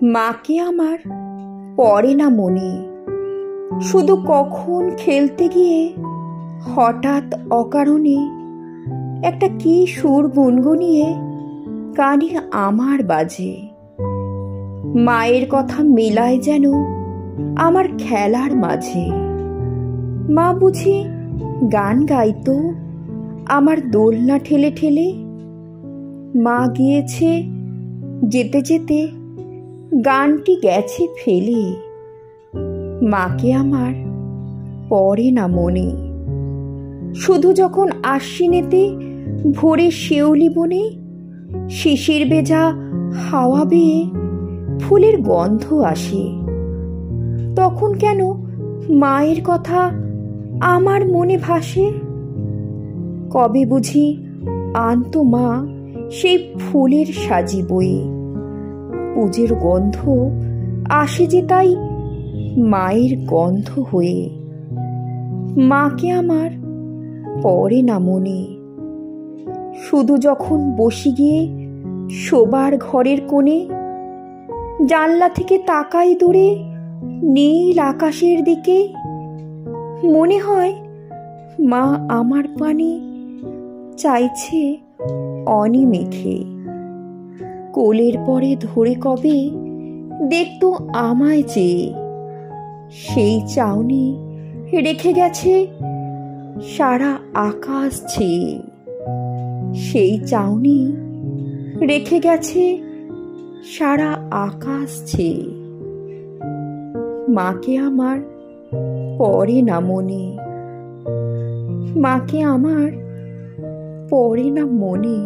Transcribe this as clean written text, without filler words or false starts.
মাকে আমার পড়ে না মনে, শুধু কখন খেলতে গিয়ে হঠাৎ অকারণে একটা কি সুর গুনগুনিয়ে কানে আমার বাজে। মায়ের কথা মেলায় যেন আমার খেলার মাঝে। মা বুঝি গান গাইতো আমার দোলনা ঠেলে ঠেলে। মা গিয়েছে যেতে যেতে গানটি গেছে ফেলে। মাকে আমার পড়ে না মনে, শুধু যখন আশ্বিনেতে ভোরে শিউলি বনে শিশির ভেজা হাওয়া বেয়ে ফুলের গন্ধ আসে, তখন কেন মায়ের কথা আমার মনে ভাসে। কবে বুঝি আনতো মা সেই ফুলের সাজি বয়ে, পুজোর গন্ধ আসে যে তাই মায়ের গন্ধ হয়ে। মাকে আমার পড়ে না মনে, শুধু যখন বসে গিয়ে শোবার ঘরের কোণে জানলা থেকে তাকাই দূরে নীল আকাশের দিকে। মনে হয় মা আমার পানে চাইছে অনিমেষে। কোলের পরে ধরে কবে দেখতো আমায় চেয়ে, সেই চাউনি রেখে গেছে সারা আকাশ ছেয়ে। সেই চাউনি রেখে গেছে সারা আকাশ ছেয়ে। মাকে আমার পড়ে না মনে, মাকে আমার পড়ে না মনে।